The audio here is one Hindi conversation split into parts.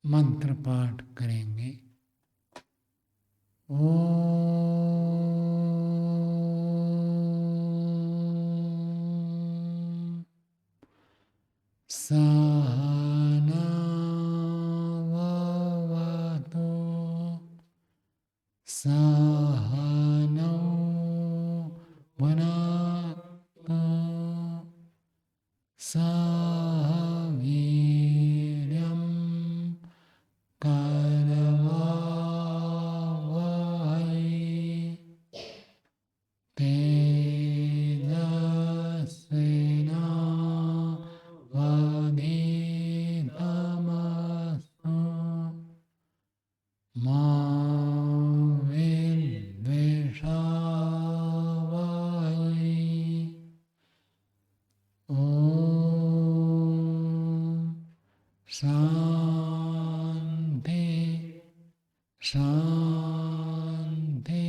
मंत्र पाठ करेंगे। ओम सहना भवतु सहनौ भुनक्तु सह वीर्यं करवावहै तेजस्विनावधीतमस्तु मा विद्विषावहै। ओम शांति शांति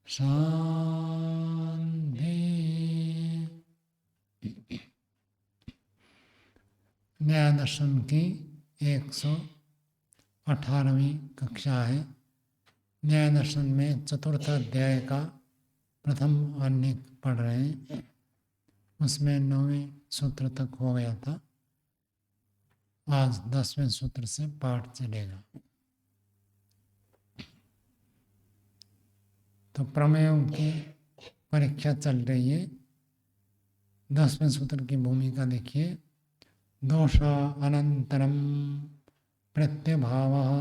शांति। न्याय दर्शन की 118वीं कक्षा है। न्याय दर्शन में चतुर्थ अध्याय का प्रथम अन्य पढ़ रहे हैं। उसमें 9वें सूत्र तक हो गया था। आज 10वें सूत्र से पाठ चलेगा। तो प्रमेयों की परीक्षा चल रही है। 10वें सूत्र की भूमिका देखिए। दोष अनंतरम प्रत्यभावः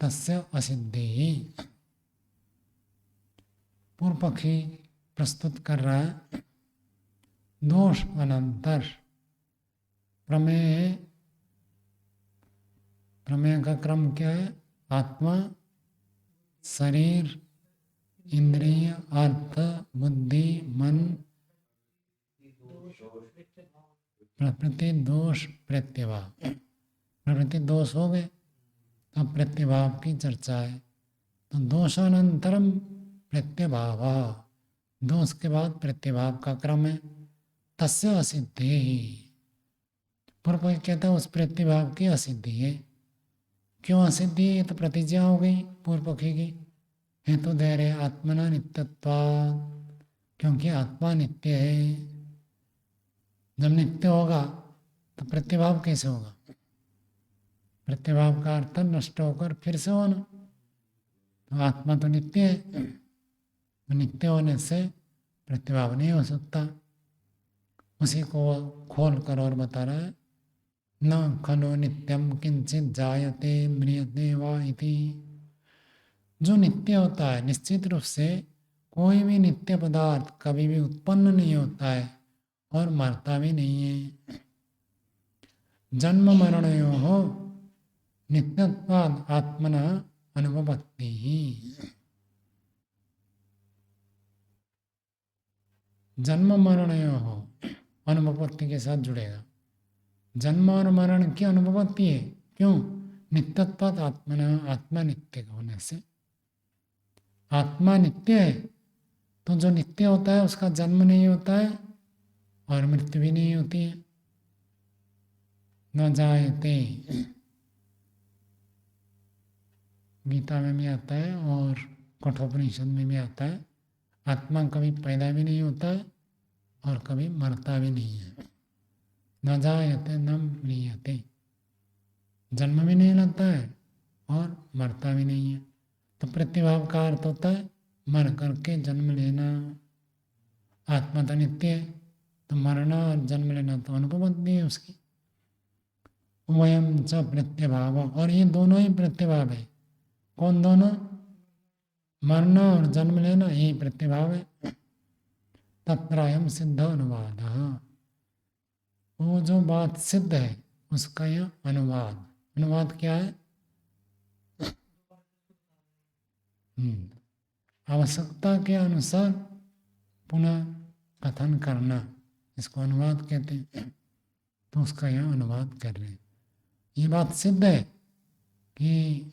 तस्य असिद्धि। पूर्व पक्षी प्रस्तुत कर रहा है दोष अनंतर प्रमेय का क्रम क्या है? आत्मा, शरीर, इंद्रिय, अर्थ, बुद्धि, मन, प्रकृति, दोष, प्रत्यभाव। प्रकृति दोष हो गए तो प्रत्यभाव की चर्चा है। तो दोषानंतरम प्रत्यभाव, दोष के बाद प्रत्यभाव का क्रम है। तस्य असिद्धि, पूर्व कहता है उस प्रत्यभाव की असिद्धि है। क्यों असिद्धि है? तो प्रतिज्ञा हो गई पूर्व पक्षी की। हेतु दे रहे आत्मना नित्यत्वात्, क्योंकि आत्मा नित्य है। जब नित्य होगा तो प्रत्यभाव कैसे होगा? प्रत्यभाव का अर्थ नष्ट होकर फिर से होना। तो आत्मा तो नित्य है, तो नित्य होने से प्रत्यभाव नहीं हो सकता। उसी को खोल कर और बता रहा है न खलु नित्यम किंचित जायते म्रियते वा इति। जो नित्य होता है निश्चित रूप से कोई भी नित्य पदार्थ कभी भी उत्पन्न नहीं होता है और मरता भी नहीं है। जन्म मरणयोः नित्यत्वाद् आत्मनः अनुपपत्तिः। जन्म मरणयोः अनुपपत्ति के साथ जुड़ेगा। जन्म और मरण की अनुपपत्ति है। क्यों? नित्यत्वात् आत्मनः, आत्मा नित्य होने से। आत्मा नित्य है तो जो नित्य होता है उसका जन्म नहीं होता है और मृत्यु भी नहीं होती है। न जायते, गीता में भी आता है और कठोपनिषद में भी आता है। आत्मा कभी पैदा भी नहीं होता है और कभी मरता भी नहीं है। न जायते न म्रियते, जन्म भी नहीं लेता है और मरता भी नहीं है। तो प्रतिभाव का अर्थ होता है मर करके जन्म लेना। आत्मा तो नित्य है तो मरना और जन्म लेना तो अनुपपत्ति है उसकी। वयम च प्रत्यभाव, और ये दोनों ही प्रत्यभाव है। कौन दोनों? मरना और जन्म लेना, यही प्रत्यभाव है। तत्रायम सिद्ध अनुवाद, वो जो बात सिद्ध है उसका यह अनुवाद। अनुवाद क्या है? आवश्यकता के अनुसार पुनः कथन करना, इसको अनुवाद कहते हैं। तो उसका यह अनुवाद कर रहे हैं। ये बात सिद्ध है कि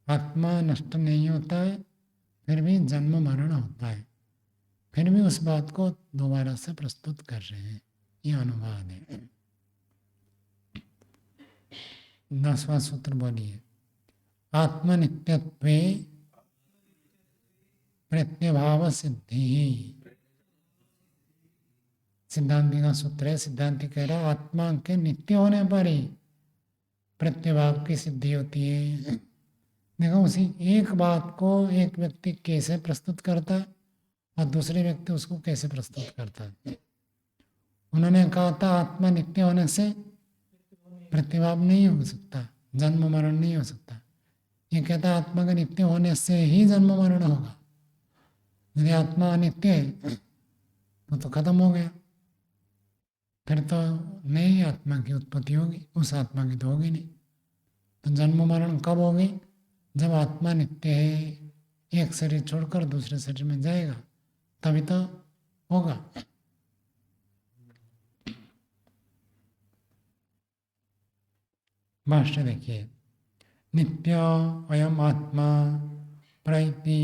आत्मा नष्ट नहीं होता है, फिर भी जन्म मरण होता है। फिर भी उस बात को दोबारा से प्रस्तुत कर रहे हैं। ये अनुवाद है। 10वां सूत्र बोलिए। आत्मनित्यत्वे प्रत्यभाव सिद्धि। सिद्धांति का सूत्र है। सिद्धांति कह रहा आत्मा के नित्य होने पर ही प्रत्यभाव की सिद्धि होती है। देखो, उसी एक बात को एक व्यक्ति कैसे प्रस्तुत करता है और दूसरे व्यक्ति उसको कैसे प्रस्तुत करता है। उन्होंने कहा था आत्मा नित्य होने से प्रत्यभाव नहीं हो सकता, जन्म मरण नहीं हो सकता। ये कहता है आत्मा का नित्य होने से ही जन्म मरण होगा। यदि आत्मा अनित्य है तो खत्म हो गया, फिर तो नई आत्मा की उत्पत्ति होगी, उस आत्मा की तो होगी नहीं। तो जन्म मरण कब होगी? जब आत्मा नित्य है, एक शरीर छोड़कर दूसरे शरीर में जाएगा, तभी तो होगा। भाष्य देखिए। नित्य अयम आत्मा प्रैति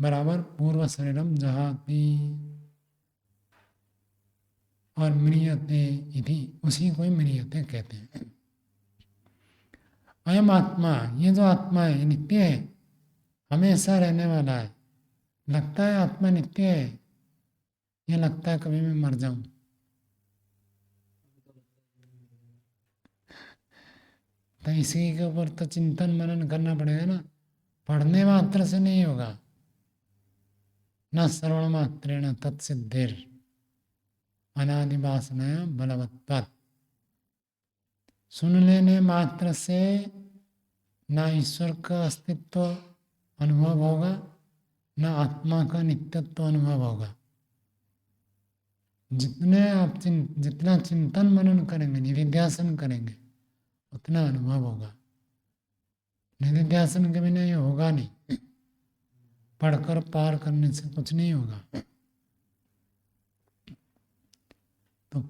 बराबर पूर्व शरीरम जहाति और म्रियते इति, उसी को ही म्रियते कहते हैं। अयम आत्मा, ये जो आत्मा है नित्य है, हमेशा रहने वाला है। लगता है आत्मा नित्य है, ये लगता है कभी मैं मर जाऊं। तो इसी के ऊपर तो चिंतन मनन करना पड़ेगा ना। पढ़ने मात्र से नहीं होगा। न श्रवण मात्रेण तत्सिद्धिर अनादिवासना बलवत्वात्। सुन लेने मात्र से ना ईश्वर का अस्तित्व अनुभव होगा, ना आत्मा का नित्यत्व अनुभव होगा। जितना चिंतन मनन करेंगे, निधिध्यासन करेंगे, उतना अनुभव होगा। निधिध्यासन के बिना ये होगा नहीं। पढ़कर पार करने से कुछ नहीं होगा। तो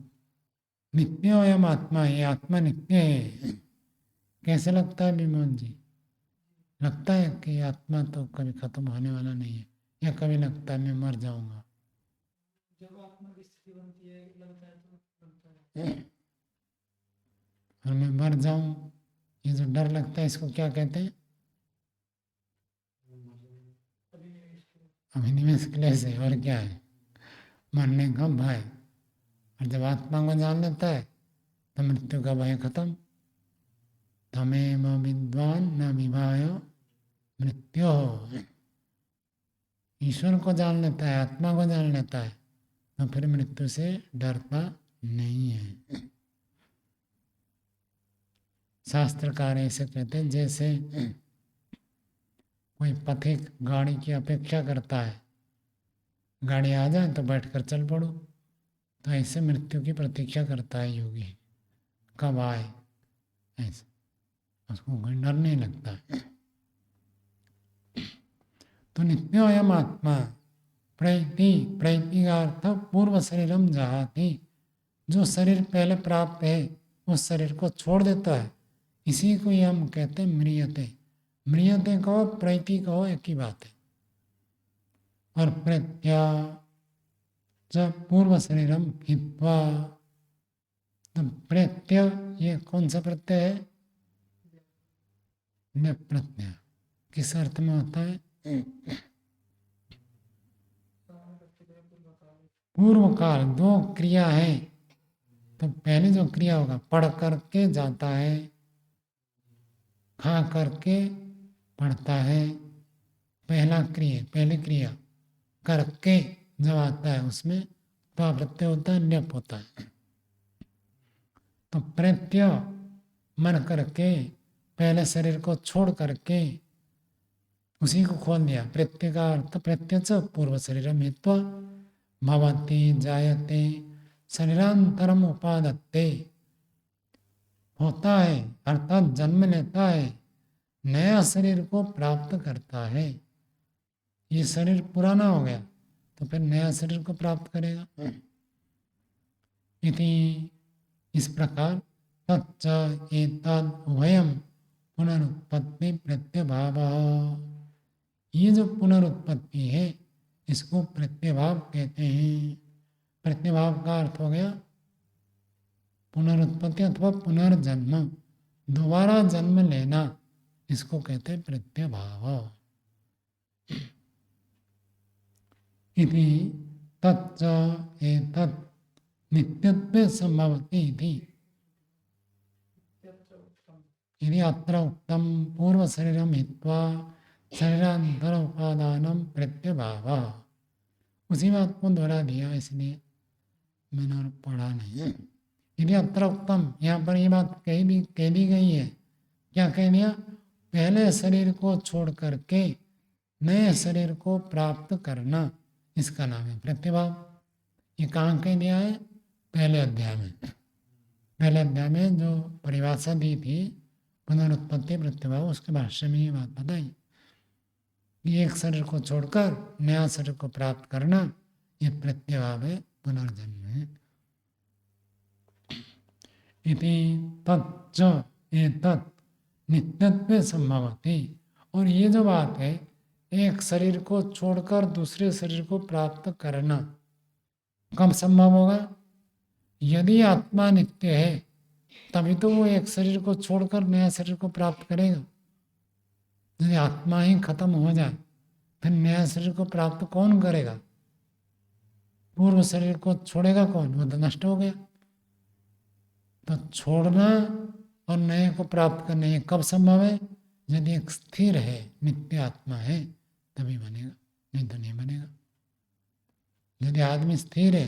नित्य अयम आत्मा, ये आत्मा नित्य है। कैसे लगता है विमोल जी? लगता है कि आत्मा तो कभी खत्म होने वाला नहीं है, या कभी लगता है मैं मर जाऊंगा? जब आत्मा की स्थिति बनती है लगता है तो लगता है। और मैं मर जाऊं, ये जो डर लगता है इसको क्या कहते हैं? अभिनिवेश क्लेश है। और क्या है? मरने का भय। और जब आत्मा को जान लेता है तो मृत्यु का भय खत्म। तमेव विद्वान न विभाय मृत्यु। ईश्वर को जान लेता है, आत्मा को जान लेता है, तो फिर मृत्यु से डरता नहीं है। शास्त्रकार ऐसे कहते हैं जैसे कोई पथिक गाड़ी की अपेक्षा करता है, गाड़ी आ जाए तो बैठकर चल पड़ो, तो ऐसे मृत्यु की प्रतीक्षा करता है योगी। कब आए, ऐसे उसको कोई डर नहीं लगता। तो नित्य अयम आत्मा प्रैति, प्रैति का अर्थ पूर्व शरीरम जहाति, जो शरीर पहले प्राप्त है उस शरीर को छोड़ देता है, इसी को हम कहते हैं म्रियते। म्रियते कहो प्रैति कहो एक ही बात है। और प्रत्या जब पूर्व शरीरम हित्वा, तो प्रत्यय ये कौन सा प्रत्यय है? न्यप प्रत्यय। किस अर्थ में होता है? पूर्व काल। दो क्रिया है, तो पहले जो क्रिया होगा पढ़ करके जाता है, खा करके पढ़ता है। पहली क्रिया करके जब आता है उसमें त्वा प्रत्यय होता है, न्यप होता है। तो प्रत्यय मन करके, पहले शरीर को छोड़ करके उसी को खोल दिया। प्रत्यय का अर्थ प्रत्यक्ष पूर्व शरीरम हित्वा भवति जायते शरीरांतरम उपादत्ते, होता है अर्थात जन्म लेता है, नया शरीर को प्राप्त करता है। ये शरीर पुराना हो गया तो फिर नया शरीर को प्राप्त करेगा। इति, इस प्रकार तच्च एतद् उभयम् पुनरुत्पत्ति प्रत्यभाव, ये जो पुनरुत्पत्ति है इसको प्रत्यभाव कहते हैं। प्रत्यभाव का अर्थ हो गया पुनरुत्पत्ति अथवा पुनर्जन्म। दोबारा जन्म लेना, इसको कहते हैं प्रत्यभाव। इति तच्च एतत् नित्यत्वे संभवति इति इत्यत्र उक्तम्। यदि अत्र उक्तं पूर्व शरीरम हित्वा शरीरांतर उपादानम प्रत्यभाव, उसी बात को दोहरा दिया, इसलिए मैंने और पढ़ा नहीं है। यदि अत्र उक्तम, यहाँ पर ये बात कह दी गई है। क्या कह दिया? पहले शरीर को छोड़ करके नए शरीर को प्राप्त करना, इसका नाम है प्रत्यभाव। ये कहाँ कह दिया है? पहले अध्याय में। पहले अध्याय में जो परिभाषा दी थी पुनरुत्पत्ति प्रत्यभाव, उसके भाष्य में ये बात बताई कि एक शरीर को छोड़कर नया शरीर को प्राप्त करना, ये प्रत्यभाव है, पुनर्जन्म है। इति तच्च एतत् नित्यत्वे संभवति। और ये जो बात है, एक शरीर को छोड़कर दूसरे शरीर को प्राप्त करना कब संभव होगा? यदि आत्मा नित्य है तभी तो वो एक शरीर को छोड़कर नया शरीर को प्राप्त करेगा। यदि आत्मा ही खत्म हो जाए फिर नया शरीर को प्राप्त कौन करेगा? पूर्व शरीर को छोड़ेगा कौन? वो तो नष्ट हो गया। तो छोड़ना और नए को प्राप्त करना ये कब संभव है? यदि एक स्थिर है, नित्य आत्मा है, तभी बनेगा, नहीं तो नहीं बनेगा। यदि आदमी स्थिर है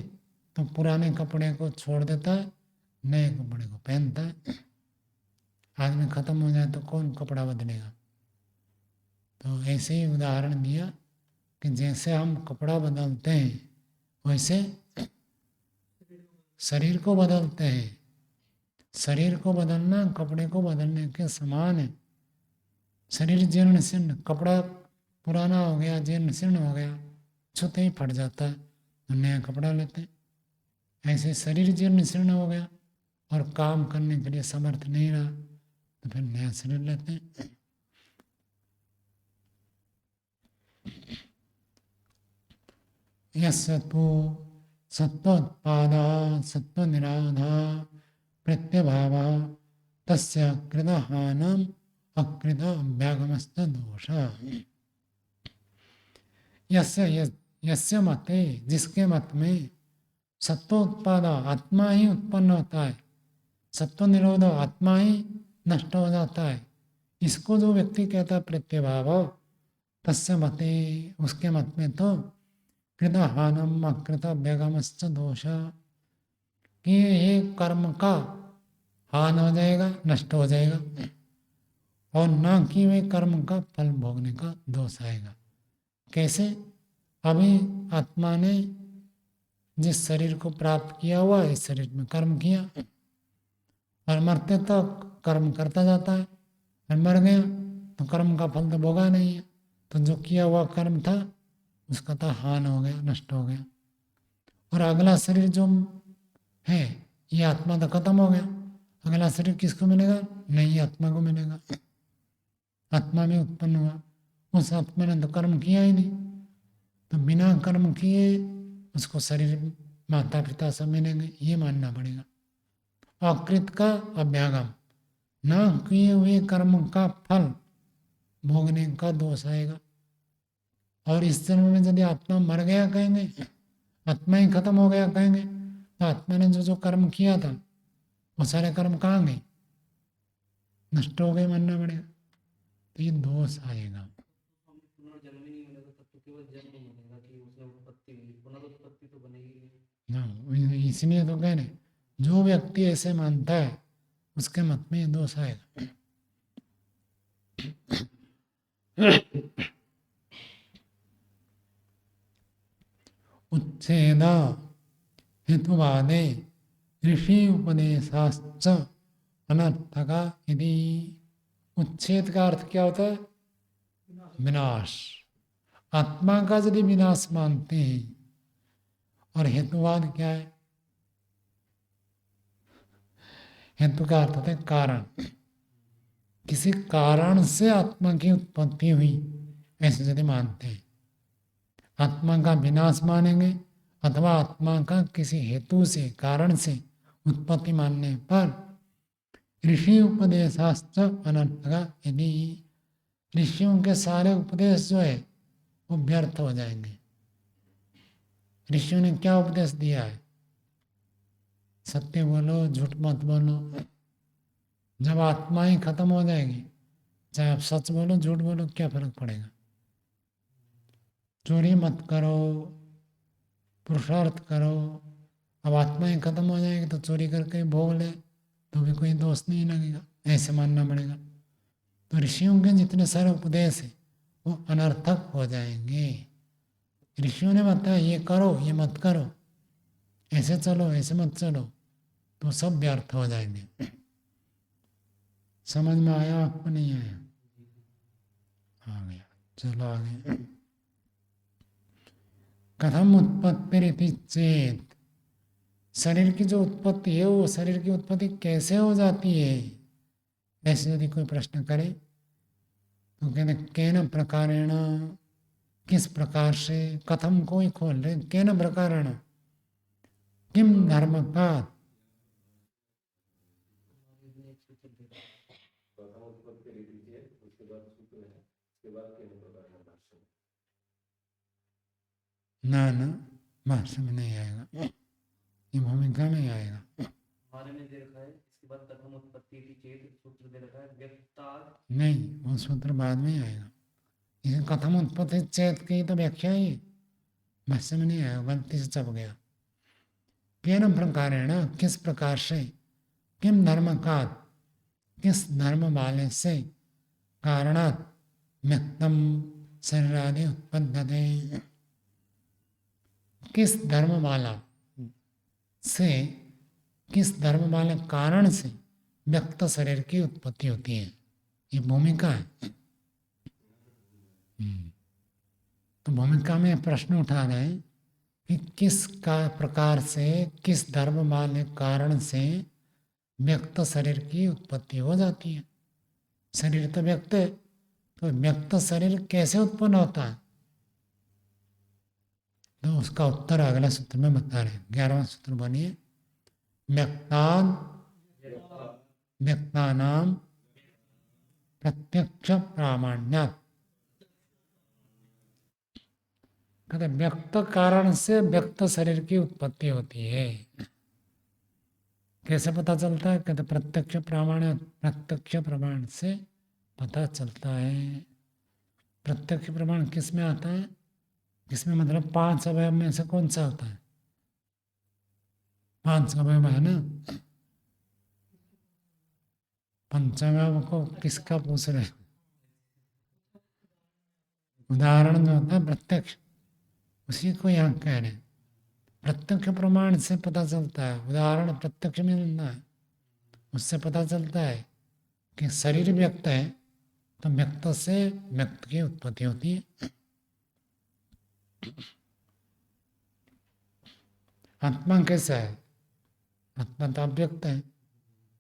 तो पुराने कपड़े को छोड़ देता है, नए कपड़े को पहनता है। आदमी खत्म हो जाए तो कौन कपड़ा बदलेगा? तो ऐसे ही उदाहरण दिया कि जैसे हम कपड़ा बदलते हैं वैसे शरीर को बदलते हैं। शरीर को बदलना कपड़े को बदलने के समान है। शरीर जीर्ण शीर्ण, कपड़ा पुराना हो गया, जीर्ण शीर्ण हो गया, छूते ही फट जाता है, तो नया कपड़ा लेते हैं। ऐसे शरीर जीर्ण शीर्ण हो गया और काम करने के लिए समर्थ नहीं रहा, तो फिर नया शरीर लेते हैं। यस्य तु सत्वोत्पादः सत्वनिरोधः प्रत्यभावः तस्य कृतहानम् अकृत अभ्यागमश्च दोषः। यस्य मते, जिसके मत में सत्वोत्पाद आत्मा ही उत्पन्न होता है, सत्व निरोध आत्मा ही नष्ट हो जाता है, इसको जो व्यक्ति कहता है प्रत्यभाव, तस्य मते, उसके मत में तो कृत हानम अकृत अभ्यागमश्च दोष, कि ये कर्म का हान हो जाएगा, नष्ट हो जाएगा, और न कि वे कर्म का फल भोगने का दोष आएगा। कैसे? अभी आत्मा ने जिस शरीर को प्राप्त किया हुआ है, इस शरीर में कर्म किया और मरते तक कर्म करता जाता है, और मर गया तो कर्म का फल तो भोगा नहीं है, तो जो किया हुआ कर्म था उसका तो हान हो गया, नष्ट हो गया। और अगला शरीर जो है, ये आत्मा तो खत्म हो गया, अगला शरीर किसको मिलेगा? नई आत्मा को मिलेगा। आत्मा में उत्पन्न हुआ, उस आत्मा ने तो कर्म किया ही नहीं, तो बिना कर्म किए उसको शरीर माता पिता सब मिलेंगे, ये मानना पड़ेगा। अकृत का अभ्यागम, न किए हुए कर्म का फल भोगने का दोष आएगा। और इस जन्म में यदि आत्मा मर गया कहेंगे, आत्मा ही खत्म हो गया कहेंगे, तो आत्मा ने जो जो कर्म किया था वो सारे कर्म कहाँ गए? नष्ट हो गए, मानना पड़ेगा। तो ये दोष आएगा। पुनर्जन्म ही नहीं मिलेगा, तब तो केवल जन्म मिलेगा कि उसमें उत्पत्ति हुई, पुनरुत्पत्ति तो बनेगी नहीं। हाँ, इसलिए तो कह रहे, जो व्यक्ति ऐसे मानता है उसके मत में ये दोष आएगा। उच्छेद हेतुवादे ऋषि उपदेशाश्च अनर्थका यदि। उच्छेद का अर्थ क्या होता है? विनाश। आत्मा का यदि विनाश मानते हैं, और हेतुवाद क्या है? हेतु का अर्थ होता है कारण। किसी कारण से आत्मा की उत्पत्ति हुई, ऐसे यदि मानते हैं, आत्मा का विनाश मानेंगे अथवा आत्मा का किसी हेतु से, कारण से उत्पत्ति मानने पर ऋषि उपदेशाश्च अनर्थक यदि ऋषियों के सारे उपदेश जो है वो व्यर्थ हो जाएंगे। ऋषियों ने क्या उपदेश दिया है? सत्य बोलो, झूठ मत बोलो। जब आत्मा ही खत्म हो जाएगी, चाहे आप सच बोलो झूठ बोलो, क्या फर्क पड़ेगा? चोरी मत करो, पुरुषार्थ करो। अब आत्मा ही खत्म हो जाएगी तो चोरी करके भोग ले तो भी कोई दोष नहीं लगेगा, ऐसे मानना पड़ेगा। तो ऋषियों के जितने सारे उपदेश हैं वो अनर्थक हो जाएंगे। ऋषियों ने बताया ये करो, ये मत करो, ऐसे चलो, ऐसे मत चलो, तो सब व्यर्थ हो जाएंगे। समझ में आया आपको? नहीं आया? आ गया, चलो आगे। कथम उत्पत्ति चेत, शरीर की जो उत्पत्ति है वो शरीर की उत्पत्ति कैसे हो जाती है, ऐसे यदि कोई प्रश्न करे तो कहते केन प्रकारेण, किस प्रकार से, कथम को ही खोल रहे, केन प्रकारेण, किम धर्म का, ना ना भाष्य में नहीं आएगा, ये भूमिका में आएगा। हमारे में दे रखा है, इसके बाद कथम उत्पत्ति की चेत सूत्र दे रखा है, व्यक्ताद। नहीं, वो सूत्र बाद में आएगा। इसे कथम उत्पत्ति चेत की तो व्याख्या ही भाष्य में नहीं आएगा, गलती से छप गया। केन प्रकारेण, किस प्रकार से, किम धर्म का, किस धर्म वाले से, कारणात् व्यक्तम शरीरादि उत्पद्यते, किस धर्म वाला से, किस धर्म वाले कारण से व्यक्त शरीर की उत्पत्ति होती है, ये भूमिका है। तो भूमिका में प्रश्न उठा रहे हैं कि किस का प्रकार से, किस धर्म वाले कारण से व्यक्त शरीर की उत्पत्ति हो जाती है। शरीर तो व्यक्त है, तो व्यक्त शरीर कैसे उत्पन्न होता है, तो उसका उत्तर अगले सूत्र में बता रहे हैं। 11वां सूत्र बनिए, व्यक्तान व्यक्तानाम प्रत्यक्ष प्रामाण्यात्, कहते व्यक्त कारण से व्यक्त शरीर की उत्पत्ति होती है। कैसे पता चलता है? कहते प्रत्यक्ष प्रामाण्य, प्रत्यक्ष प्रमाण से पता चलता है। प्रत्यक्ष प्रमाण किस में आता है? किसमें मतलब 5 अवयव में से कौन सा होता है? 5 अवयव है ना, पंचअवयव को किसका पूछ रहे? उदाहरण जो होता है प्रत्यक्ष, उसी को यहाँ कह रहे हैं। प्रत्यक्ष प्रमाण से पता चलता है, उदाहरण प्रत्यक्ष में मिलना है, उससे पता चलता है कि शरीर व्यक्त है तो व्यक्त से व्यक्त की उत्पत्ति होती है। आत्मा कैसा है? आत्मा तो अव्यक्त है,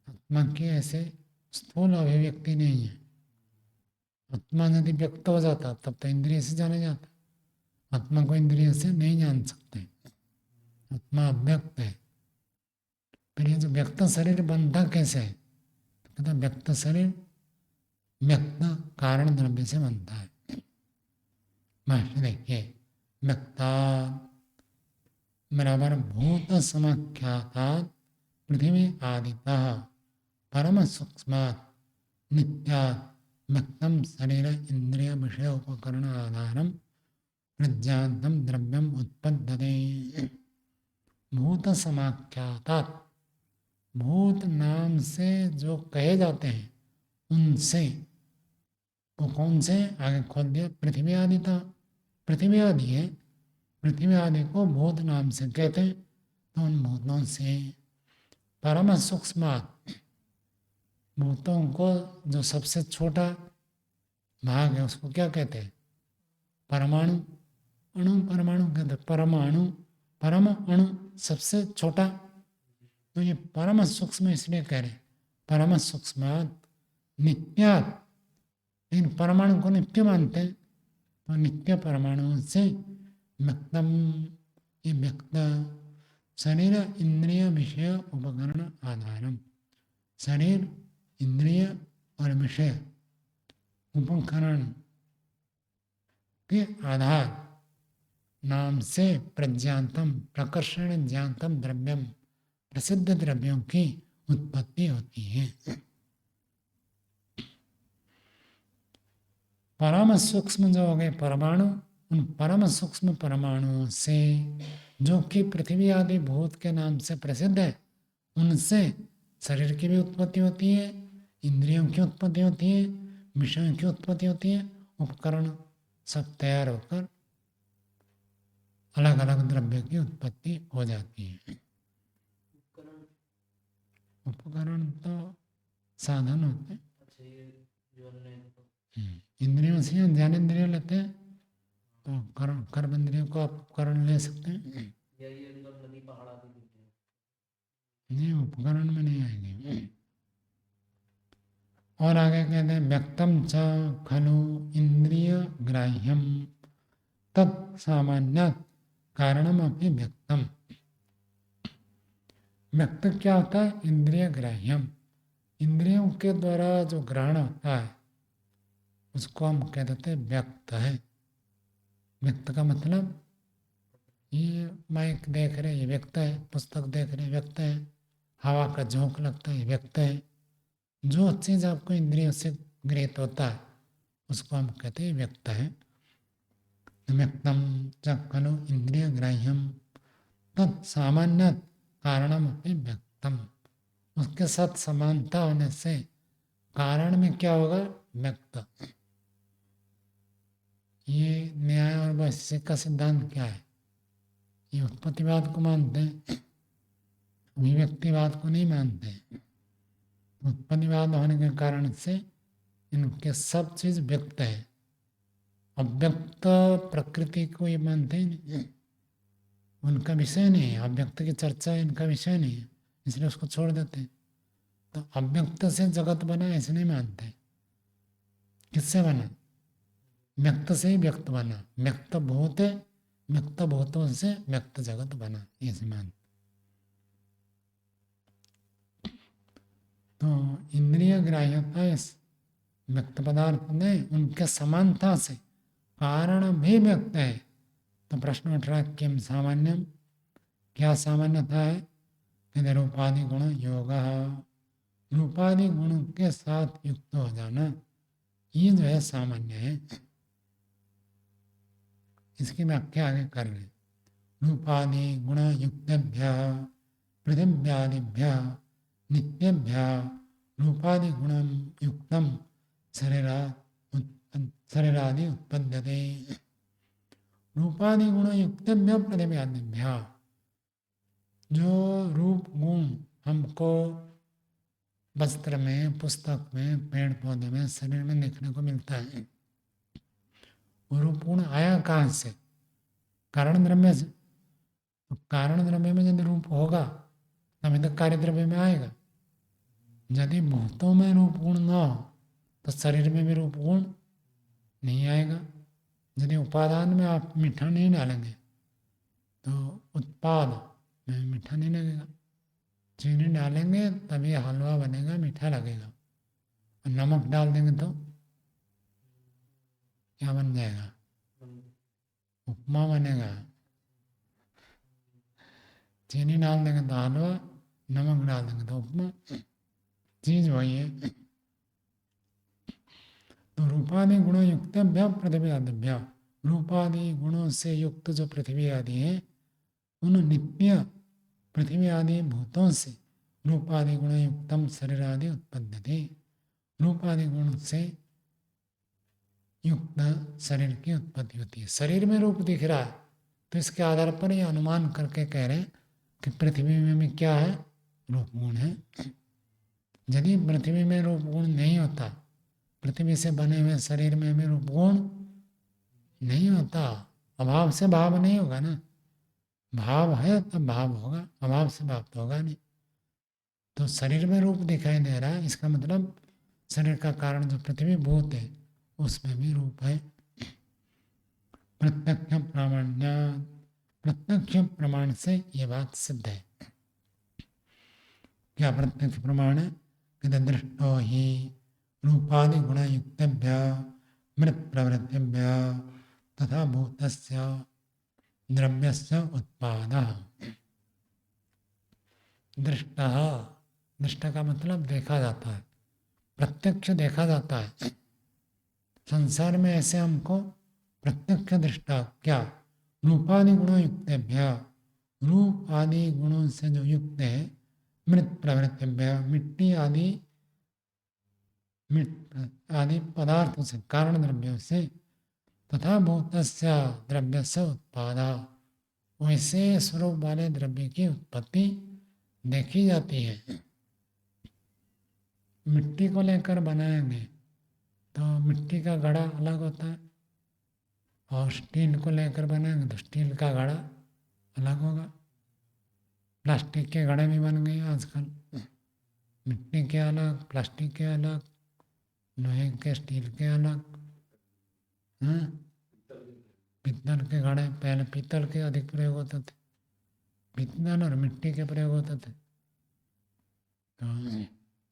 आत्मा की ऐसे स्थूल अभिव्यक्ति नहीं है। आत्मा यदि व्यक्त हो जाता तब तो इंद्रिय से जाना जाता, आत्मा को इंद्रिय से नहीं जान सकते, आत्मा अव्यक्त है। फिर ये जो व्यक्त शरीर बनता कैसे है? तो कहता व्यक्त शरीर व्यक्त कारण द्रव्य से बनता है। भाष्य देखिए, व्यक्ता बराबर भूत समाख्याता पृथ्वी आदिता परम सूक्ष्मात् नित्यात् व्यक्तम शरीर इंद्रिय विषय उपकरण आधारम प्रज्ञातम द्रव्यम उत्पद्यते। भूत समाख्यातात, भूत नाम से जो कहे जाते हैं उनसे, वो कौन से? आगे खोल दिया, पृथ्वी आदि था, पृथ्वी आदि है, पृथ्वी आदि को भूत नाम से कहते हैं। तो उन भूतों से परम सूक्ष्म, भूतों को जो सबसे छोटा भाग है उसको क्या कहते हैं? परमाणु। अणु परमाणु कहते हैं, परमाणु, परम अणु सबसे छोटा। तो ये परम सूक्ष्म इसलिए कह रहे हैं, परम सूक्ष्म नित्यात्, लेकिन परमाणु को नित्य मानते हैं, तो नित्य परमाणु से व्यक्तम, ये व्यक्त शरीर इंद्रिय विषय उपकरण आधारम, शरीर इंद्रिय और विषय उपकरण के आधार नाम से प्रज्ञातम प्रकर्षण ज्ञातम द्रव्यम प्रसिद्ध द्रव्यों की उत्पत्ति होती है। परम सूक्ष्म जो हो गए परमाणु, उन परम सूक्ष्म परमाणुओं से जो कि पृथ्वी आदि भूत के नाम से प्रसिद्ध है, उनसे शरीर की भी उत्पत्ति होती है, इंद्रियों की उत्पत्ति होती है, विषयों की उत्पत्ति होती है, उपकरण सब तैयार होकर अलग अलग द्रव्य की उत्पत्ति हो जाती है। उपकरण, उपकरण तो साधन होते हैं। अच्छा ये जो अन्य इंद्रियों से ज्ञानेंद्रिय लेते हैं तो कर्म इंद्रियों को आप उपकरण ले सकते हैं। या ये अंदर नदी पहाड़ आदि दिखते हैं। नहीं, उपकरण में नहीं आएंगे। और आगे कहते हैं व्यक्तम च खलु इंद्रिय ग्राह्यम तत् सामान्य कारणम अपनी व्यक्तम। व्यक्त क्या होता है? इंद्रिय ग्राह्यम, इंद्रियों के द्वारा जो ग्रहण होता है उसको हम कह देते हैं व्यक्त है। व्यक्त का मतलब ये माइक देख रहे ये व्यक्त है, पुस्तक देख रहे व्यक्त है, हवा का झोंक लगता है व्यक्त है। जो चीज़ आपको इंद्रियों से गृहीत होता है उसको हम कहते हैं व्यक्त है। व्यक्तम च खलु इंद्रिय ग्राह्यम तत् सामान्य कारणम अपनी व्यक्तम, उसके साथ समानता होने से कारण में क्या होगा? व्यक्त। ये न्याय और वैशेषिक का सिद्धांत क्या है? ये उत्पत्तिवाद को मानते हैं, अभिव्यक्तिवाद को नहीं मानते। उत्पत्तिवाद होने के कारण से इनके सब चीज व्यक्त है, अव्यक्त प्रकृति को ये मानते हैं नहीं, उनका विषय नहीं है। अव्यक्त की चर्चा इनका विषय नहीं है, इसलिए उसको छोड़ देते हैं। तो अव्यक्त से जगत बना ऐसे नहीं मानते। किससे बना? व्यक्त से ही व्यक्त बना। व्यक्त भूत है, व्यक्त भूतों से व्यक्त जगत बना, ऐसे मानते। तो इंद्रिय ग्राह्यता इस व्यक्त पदार्थ में उनके समानता से कारण भी व्यक्त है। तो प्रश्न उठ रहा है किम सामान्यम, क्या सामान्यता है? कहते रूपादि गुण योग, रूपादि गुणों के साथ युक्त हो जाना, ये जो है सामान्य है। इसकी व्याख्या आगे कर रहे। रूपादि गुण युक्तेभ्य पृथिव्यादिभ्य नित्येभ्य रूपादि गुण युक्तम शरीरादि उत्पद्यते। रूपादि गुण युक्तेभ्य पृथिव्यादिभ्य, जो रूप गुण हमको वस्त्र में, पुस्तक में, पेड़ पौधे में, शरीर में देखने को मिलता है, वो रूप गुण आया कहाँ से? कारण द्रव्य से। तो कारण द्रव्य में यदि रूप होगा तभी तक कार्य द्रव्य में आएगा। यदि भूतों में रूप गुण न हो तो शरीर में भी रूप गुण नहीं आएगा। यदि उपादान में आप मीठा नहीं डालेंगे तो उत्पाद में मीठा नहीं लगेगा। चीनी डालेंगे तभी हलवा बनेगा, मीठा लगेगा। और नमक डाल देंगे तो क्या बन जाएगा? उपमा बनेगा। चीनी डाल देंगे तो हलवा, नमक डाल देंगे तो उपमा, चीज वही है। तो रूपादि गुणों युक्त पृथ्वी आदिभ्य, रूपादि गुणों से युक्त जो पृथ्वी आदि है उन नित्य पृथ्वी आदि भूतों से रूपादि गुण युक्तम शरीर आदि उत्पद्यते। रूपादि गुण से युक्त शरीर की उत्पत्ति होती है। शरीर में रूप दिख रहा है तो इसके आधार पर ये अनुमान करके कह रहे हैं कि पृथ्वी में भी क्या है? रूप गुण है। यदि पृथ्वी में रूप गुण नहीं होता, पृथ्वी से बने हुए शरीर में भी रूप गुण नहीं होता, अभाव से भाव नहीं होगा ना। भाव है तब भाव होगा, अभाव से भाव तो होगा नहीं। तो शरीर में रूप दिखाई दे रहा है, इसका मतलब शरीर का कारण जो पृथ्वी भूत है उसमें भी रूप है। प्रत्यक्ष प्रामाण्य, प्रत्यक्ष प्रमाण से ये बात सिद्ध है। क्या प्रत्यक्ष प्रमाण है? कहते दृष्टो ही रूपादि गुणयुक्तेभ्य मृत प्रवृत्तिभ्य तथा भूतस्य द्रव्यस्य उत्पादः। दृष्टा, दृष्टा का मतलब देखा जाता है, प्रत्यक्ष देखा जाता है। संसार में ऐसे हमको प्रत्यक्ष दृष्टा क्या, रूपादि गुणों युक्तेभ्य, रूप आदि गुणों से जो युक्त है, मृत प्रवृत्तिभ्य, मिट्टी आदि आदि पदार्थों से, कारण द्रव्यों से, तथा भूतस्य द्रव्यस्य उत्पादा, वैसे स्वरूप वाले द्रव्य की उत्पत्ति देखी जाती है। मिट्टी को लेकर बनाएंगे तो मिट्टी का घड़ा अलग होता है, और स्टील को लेकर बनाएंगे तो स्टील का घड़ा अलग होगा। प्लास्टिक के घड़े भी बन गए आजकल, मिट्टी के अलग, प्लास्टिक के अलग, लोहे के, स्टील के अलग। पीतल के घड़े, पहले पीतल के अधिक प्रयोग होते थे, पीतल और मिट्टी के प्रयोग होते थे। तो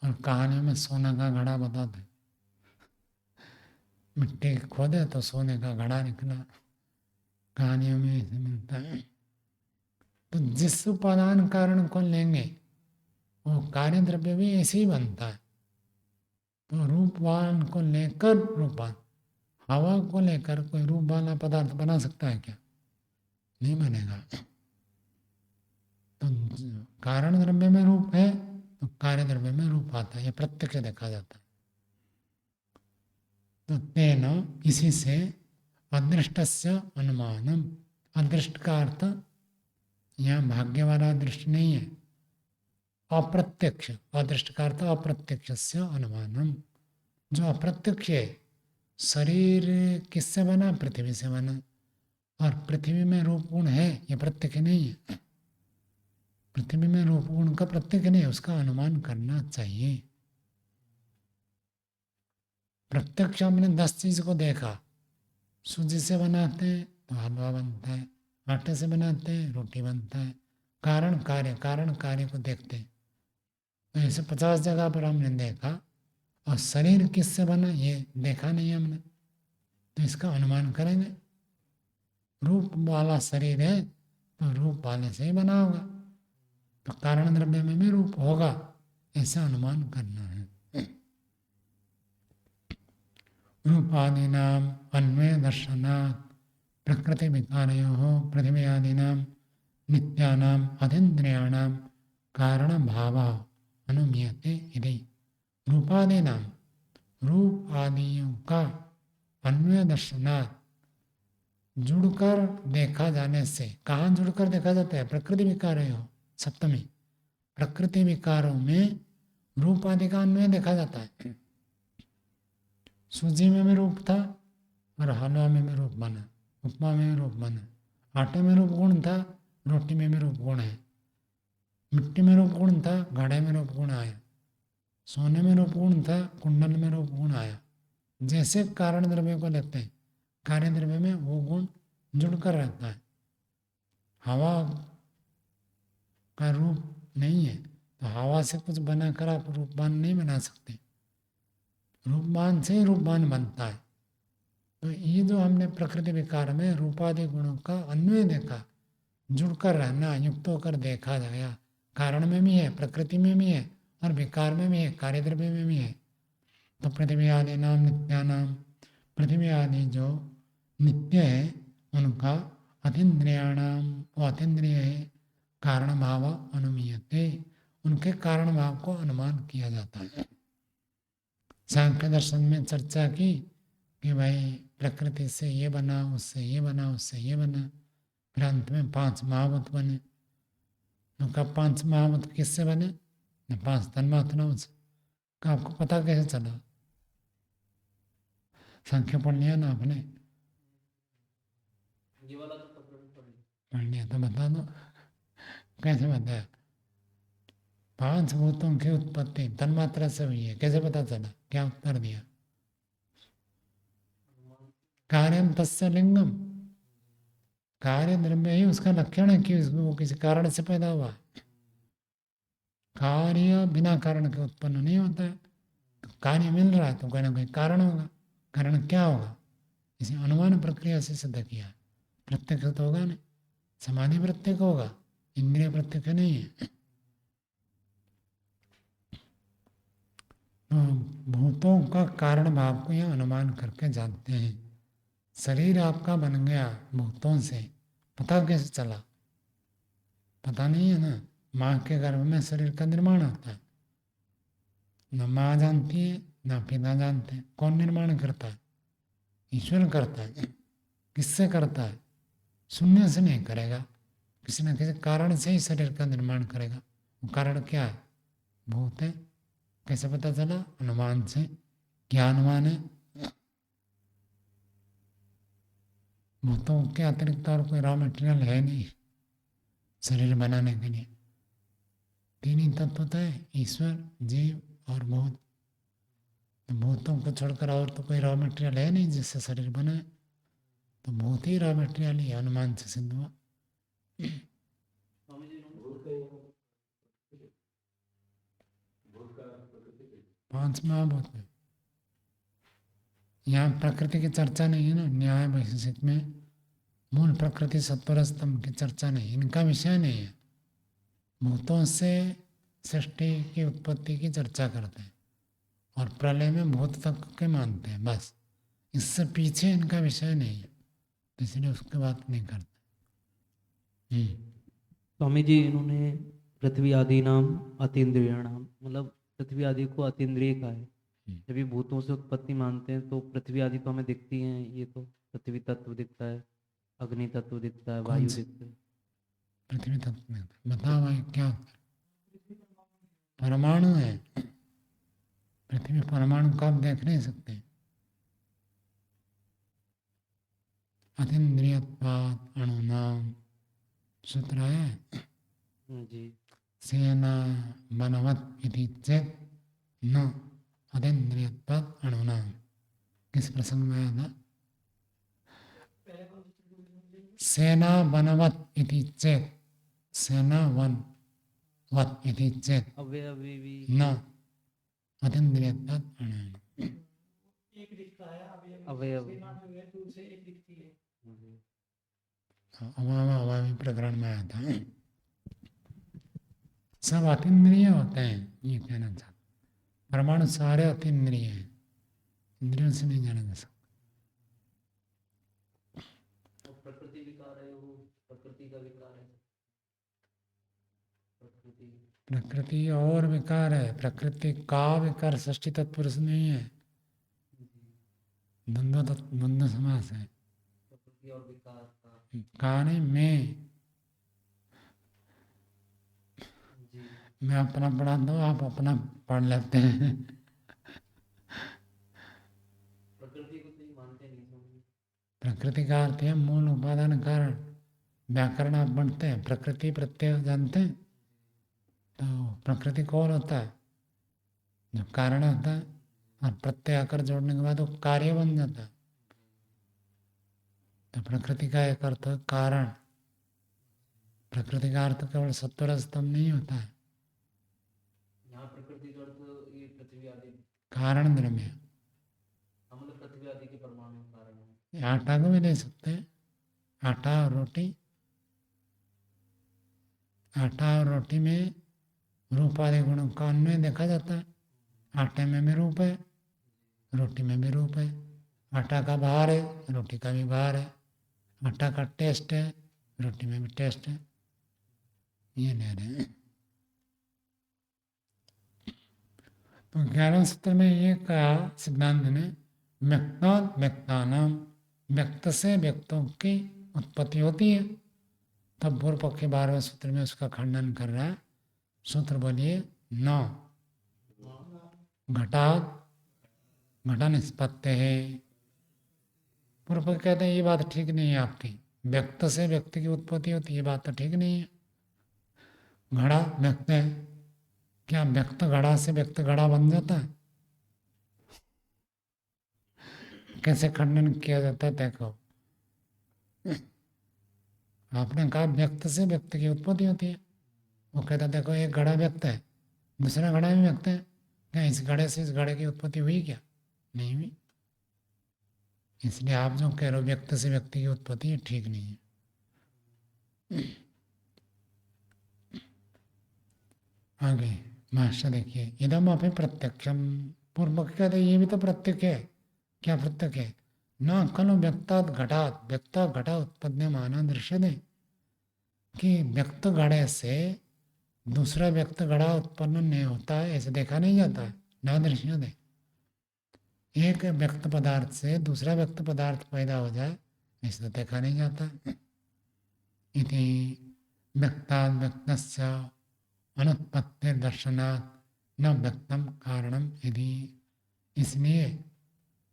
और कहानियों में सोना का घड़ा बताते, मिट्टी खोदे तो सोने का घड़ा निकला, कहानियों में ऐसे मिलता है। तो जिस उपादान कारण को लेंगे वो कार्य द्रव्य भी ऐसे ही बनता है। तो रूपवान को लेकर रूपान, हवा को लेकर कोई रूप वाला पदार्थ बना सकता है क्या? नहीं बनेगा। तो कारण द्रव्य में रूप है तो कार्य द्रव्य में रूप आता है, ये प्रत्यक्ष देखा जाता है। तो तेन, इसी से अदृष्टस्य अनुमानम, अदृष्ट का अर्थ यहाँ भाग्य वाला दृष्टि नहीं है, अप्रत्यक्ष, अदृष्ट का अर्थ अप्रत्यक्ष अनुमानम, जो अप्रत्यक्ष है। शरीर किससे बना? पृथ्वी से बना, और पृथ्वी में रूप गुण है, ये प्रत्यक्ष नहीं है। पृथ्वी में रूप गुण का प्रत्यक्ष नहीं है, उसका अनुमान करना चाहिए। प्रत्यक्ष हमने 10 चीज को देखा, सूजी से बनाते हैं तो हलवा बनता है, आटे से बनाते हैं रोटी बनता है। कारण कार्य, कारण कार्य को देखते हैं। तो ऐसे 50 जगह पर हमने देखा, और शरीर किससे बना ये देखा नहीं हमने, तो इसका अनुमान करेंगे। रूप वाला शरीर है तो रूप वाले से ही बना होगा, तो कारण द्रव्य में भी रूप होगा, ऐसा अनुमान करना है। रूपादीनाम अन्वय दर्शनात् प्रकृति विकारयोः पृथ्वी आदीनां नित्यानाम अतीन्द्रियाणां कारण भाव अनुमीयते इति। रूपादीनाम, रूप आदियों का अन्वय दर्शनात्, जुड़कर देखा जाने से। कहाँ जुड़कर देखा जाता है? प्रकृति विकारयोः, सप्तमी, प्रकृति विकारों में रूप आदि का अन्वय देखा जाता है। सूजी में भी रूप था और हलवा में भी रूप बना, उपमा में भी रूप बना, आटे में रूप गुण था, रोटी में भी रूप गुण है, मिट्टी में रूप गुण था, घड़े में रूप गुण आया, सोने में रूप गुण था, कुंडल में रूप गुण आया। जैसे कारण द्रव्य को लेते हैं, कार्य द्रव्य में वो गुण जुड़कर रहता है। हवा का रूप नहीं है तो हवा से कुछ बनाकर आप रूपवान नहीं बना सकते, रूपवान से ही रूपवान बनता है। तो ये जो हमने प्रकृति विकार में रूपादि गुणों का अन्वय देखा, जुड़कर रहना, युक्त होकर देखा गया, कारण में भी है, प्रकृति में भी है, और विकार में भी है, कार्य द्रव्य में भी है। तो पृथ्वी आदि नाम नित्यानाम, पृथ्वी आदि जो नित्य है उनका अतीन्द्रियाणाम, वो अतीन्द्रिय है, कारण भाव अनुमीयते, उनके कारण भाव को अनुमान किया जाता है। सांख्य दर्शन में चर्चा की कि भाई प्रकृति से ये बना, उससे ये बना, उससे ये बना, फिर अंत में 5 महाभूत बने। तो कब 5 महाभूत किससे बने? 5 तन्मात्राओं से। का आपको पता कैसे चला? सांख्य पढ़ लिया ना आपने? ये वाला तो पढ़ पढ़ लिया तो बता दो कैसे बताया? 5 भूतों की उत्पत्ति तन्मात्रा से हुई है, कैसे पता चला? क्या उत्तर दिया? कार्यम तस्य लिंगम, कार्य द्रव्य ही उसका लक्षण है कि वो किसी कारण से पैदा हुआ। कार्य बिना कारण के उत्पन्न नहीं होता है। तो कार्य मिल रहा है तो कोई ना कोई कारण होगा। कारण क्या होगा? इसे अनुमान प्रक्रिया से सिद्ध किया। प्रत्यक्ष तो होगा नहीं। समाधि प्रत्यक्ष होगा, इंद्रिय प्रत्यक्ष नहीं है। तो भूतों का कारण भाव को यह अनुमान करके जानते हैं। शरीर आपका बन गया भूतों से, पता कैसे चला? पता नहीं है ना। माँ के गर्भ में शरीर का निर्माण होता है, न माँ जानती है न पिता जानते हैं। कौन निर्माण करता है? ईश्वर करता है। किससे करता है? शून्य से नहीं करेगा, किसी न किसी कारण से ही शरीर का निर्माण करेगा। वो कारण क्या है? भूत है। कैसे पता चला? अनुमान से। क्या अनुमान है? भूतों के अतिरिक्त और कोई रॉ मटेरियल है नहीं शरीर बनाने के लिए। तीन ही तत्व होता है, ईश्वर, जीव और भूत। तो भूतों को छोड़कर और तो कोई रॉ मटेरियल है नहीं जिससे शरीर बना है। तो भूत ही रॉ मटेरियल ही अनुमान से सिद्ध हुआ। स्वामी जी पांच महाभूत में यहाँ प्रकृति की चर्चा नहीं है ना। न्याय वैशेषिक में मूल प्रकृति सत्वर स्तंभ की चर्चा नहीं, इनका विषय नहीं है। भूतों से सृष्टि की उत्पत्ति की चर्चा करते हैं और प्रलय में भूत तत्व के मानते हैं, बस। इससे पीछे इनका विषय नहीं है, तो इसलिए उसकी बात नहीं करते। स्वामी जी इन्होंने पृथ्वी आदि नाम अतीन्द्रिय नाम, मतलब पृथ्वी आदि को अतीन्द्रिय का है। जब ये भूतों से उत्पत्ति मानते हैं तो पृथ्वी आदि तो हमें दिखती हैं, ये तो पृथ्वी तत्व दिखता है, अग्नि तत्व दिखता है, वायु दिखता है। पृथ्वी तत्व में बताओ भाई क्या? परमाणु है। पृथ्वी परमाणु को आप देख नहीं सकते। अतीन्द्रियत्वात् अणुनाम सूत्र है जी। सेना बनवत इति चेत् न अतीन्द्रियत्वात् अणुनाम। किस प्रसंग में आया था? सेना बनवत इति चेत्, सेना वन वत इति चेत् न अतीन्द्रियत्वात् अणुनाम। अवयव अवामी प्रकरण में आया था। सब अतीन्द्रिय होते हैं, ये कहना चाहता। परमाणु सारे अतीन्द्रिय हैं, इंद्रियों से नहीं जाना जा सकता। प्रकृति विकार है, वो प्रकृति का विकार है। प्रकृति और विकार है। प्रकृति का विकार षष्ठी तत्पुरुष नहीं है, द्वंद्व समास है। प्रकृति और विकार का नहीं मैं अपना पढ़ाता हूँ, आप अपना पढ़ लेते हैं। प्रकृति को तो मानते नहीं। प्रकृति का अर्थ है मूल उपादान कारण। व्याकरण आप पढ़ते हैं, प्रकृति प्रत्यय जानते हैं। तो प्रकृति कौन होता है? जो कारण होता है, और प्रत्यय आकर जोड़ने के बाद वो कार्य बन जाता है। तो प्रकृति का एक अर्थ कारण। प्रकृति का अर्थ केवल सत्वर स्तंभ नहीं होता है। यहाँ प्रकृति का अर्थ ये पृथ्वी आदि कारण द्रव्य, मतलब पृथ्वी आदि के परमाणु कारण है। आटा को भी ले सकते हैं, आटा और रोटी। आटा और रोटी में रूप आदि गुणों का अन्वय देखा जाता है। आटे में भी रूप है, रोटी में भी रूप है। आटा का भार है, रोटी का भी भार है। आटा का टेस्ट है, रोटी में भी टेस्ट है। ये ले रहे हैं। तो 11वें सूत्र में ये कहा सिद्धांत ने, व्यक्तात् व्यक्तानाम, व्यक्त से व्यक्तों की उत्पत्ति होती है। तब पूर्व पक्षी 12वें सूत्र में उसका खंडन कर रहा है। सूत्र बोलिए, न घटात् घटा निष्पत्ति है। पूर्व पक्षी कहते हैं ये बात ठीक नहीं है आपकी, व्यक्त से व्यक्ति की उत्पत्ति होती है, ये बात तो ठीक नहीं है। घड़ा व्यक्त है, क्या व्यक्त घड़ा से व्यक्त घड़ा बन जाता है? कैसे खंडन किया जाता है देखो। आपने कहा व्यक्त से व्यक्ति की उत्पत्ति होती है, वो कहता देखो एक घड़ा व्यक्त है, दूसरा घड़ा भी व्यक्त है, क्या इस घड़े से इस घड़े की उत्पत्ति हुई क्या? नहीं हुई। इसलिए आप जो कह रहे हो व्यक्त से व्यक्ति की उत्पत्ति है, ठीक नहीं है। आगे मास्टर देखिए, इदम अपि प्रत्यक्षम। पूर्व पक्ष कहते ये भी तो प्रत्यक्ष है। क्या प्रत्यक्ष है? न खलु व्यक्तात् घटात् व्यक्ता घटा उत्पद्यमाना दृश्यते, कि व्यक्त घड़े से दूसरा व्यक्त घड़ा उत्पन्न नहीं होता है, ऐसे देखा नहीं जाता है। न दृश्यते, एक व्यक्त पदार्थ से दूसरा व्यक्त पदार्थ पैदा हो जाए, ऐसे तो देखा नहीं जाता। इति व्यक्तात् व्यक्तस्य अनुत्पत्तिर्दर्शनात् न व्यक्तम कारणम यदि। इसलिए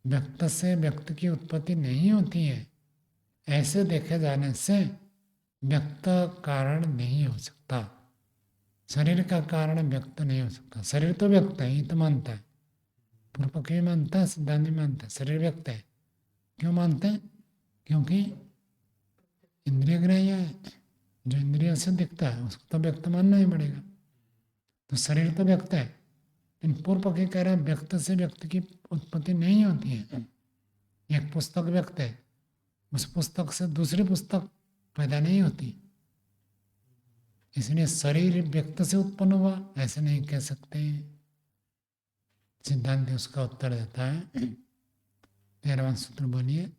व्यक्त से व्यक्त की उत्पत्ति नहीं होती है, ऐसे देखे जाने से व्यक्त कारण नहीं हो सकता। शरीर का कारण व्यक्त नहीं हो सकता। शरीर तो व्यक्त है, ये तो मानता है, पूर्व पक्षी मानता है, सिद्धांत मानता है शरीर व्यक्त है। क्यों मानते हैं? क्योंकि इंद्रिय ग्राह्य है, जो इंद्रियों से दिखता है उसको तो व्यक्त मानना ही पड़ेगा। तो शरीर तो व्यक्त है, इन पूर्व पक्षी कह रहे हैं व्यक्त से व्यक्त की उत्पत्ति नहीं होती है। एक पुस्तक व्यक्त है, उस पुस्तक से दूसरी पुस्तक पैदा नहीं होती, इसलिए शरीर व्यक्त से उत्पन्न हुआ ऐसे नहीं कह सकते। सिद्धांत उसका उत्तर देता है, 13वां सूत्र बोलिए,